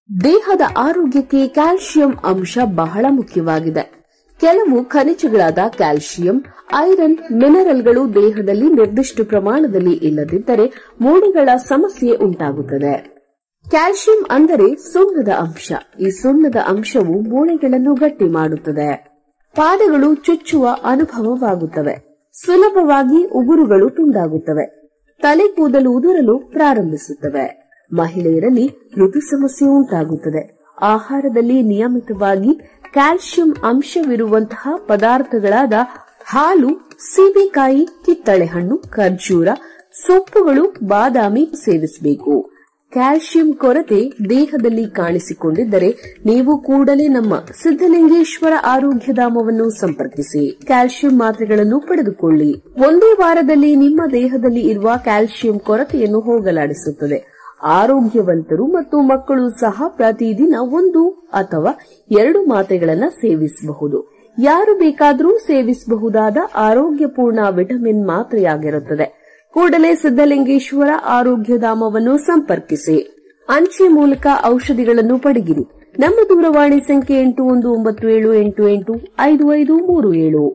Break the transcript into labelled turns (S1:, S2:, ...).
S1: ದೇಹದ ಆರೋಗ್ಯಕ್ಕೆ ಕ್ಯಾಲ್ಸಿಯಂ ಅಂಶ ಬಹಳ ಮುಖ್ಯವಾಗಿದೆ. ಕೆಲವು ಖನಿಜಗಳಾದ ಕ್ಯಾಲ್ಸಿಯಂ, ಐರನ್, ಮಿನರಲ್ಗಳು ದೇಹದಲ್ಲಿ ನಿರ್ದಿಷ್ಟ ಪ್ರಮಾಣದಲ್ಲಿ ಇಲ್ಲದಿದ್ದರೆ ಮೂಳೆಗಳ ಸಮಸ್ಯೆ ಉಂಟಾಗುತ್ತದೆ. ಕ್ಯಾಲ್ಸಿಯಂ ಅಂದರೆ ಸುಣ್ಣದ ಅಂಶ. ಈ ಸುಣ್ಣದ ಅಂಶವು ಮೂಳೆಗಳನ್ನು ಗಟ್ಟಿ ಮಾಡುತ್ತದೆ. ಪಾದಗಳು ಚುಚ್ಚುವ ಅನುಭವವಾಗುತ್ತವೆ. ಸುಲಭವಾಗಿ ಉಗುರುಗಳು ತುಂಡಾಗುತ್ತವೆ. ತಲೆ ಕೂದಲು ಉದುರಲು ಪ್ರಾರಂಭಿಸುತ್ತವೆ. ಮಹಿಳೆಯರಲ್ಲಿ ಋತು ಸಮಸ್ಯೆ ಉಂಟಾಗುತ್ತದೆ. ಆಹಾರದಲ್ಲಿ ನಿಯಮಿತವಾಗಿ ಕ್ಯಾಲ್ಸಿಯಂ ಅಂಶವಿರುವಂತಹ ಪದಾರ್ಥಗಳಾದ ಹಾಲು, ಸೀಬೆಕಾಯಿ, ಕಿತ್ತಳೆ ಹಣ್ಣು, ಖರ್ಜೂರ, ಸೊಪ್ಪುಗಳು, ಬಾದಾಮಿ ಸೇವಿಸಬೇಕು. ಕ್ಯಾಲ್ಸಿಯಂ ಕೊರತೆ ದೇಹದಲ್ಲಿ ಕಾಣಿಸಿಕೊಂಡಿದ್ದರೆ ನೀವು ಕೂಡಲೇ ನಮ್ಮ ಸಿದ್ದಲಿಂಗೇಶ್ವರ ಆರೋಗ್ಯಧಾಮವನ್ನು ಸಂಪರ್ಕಿಸಿ. ಕ್ಯಾಲ್ಸಿಯಂ ಮಾತ್ರೆಗಳನ್ನು ಪಡೆದುಕೊಳ್ಳಿ. ಒಂದೇ ವಾರದಲ್ಲಿ ನಿಮ್ಮ ದೇಹದಲ್ಲಿ ಇರುವ ಕ್ಯಾಲ್ಸಿಯಂ ಕೊರತೆಯನ್ನು ಹೋಗಲಾಡಿಸುತ್ತದೆ. ಆರೋಗ್ಯವಂತರು ಮತ್ತು ಮಕ್ಕಳು ಸಹ ಪ್ರತಿದಿನ 1 ಅಥವಾ 2 ಮಾತ್ರೆಗಳನ್ನು ಸೇವಿಸಬಹುದು. ಯಾರು ಬೇಕಾದರೂ ಸೇವಿಸಬಹುದಾದ ಆರೋಗ್ಯಪೂರ್ಣ ವಿಟಮಿನ್ ಮಾತ್ರೆಯಾಗಿರುತ್ತದೆ. ಕೂಡಲೇ ಸಿದ್ದಲಿಂಗೇಶ್ವರ ಆರೋಗ್ಯಧಾಮವನ್ನು ಸಂಪರ್ಕಿಸಿ. ಅಂಚೆ ಮೂಲಕ ಔಷಧಿಗಳನ್ನು ಪಡೆಯಿರಿ. ನಮ್ಮ ದೂರವಾಣಿ ಸಂಖ್ಯೆ 8197885537.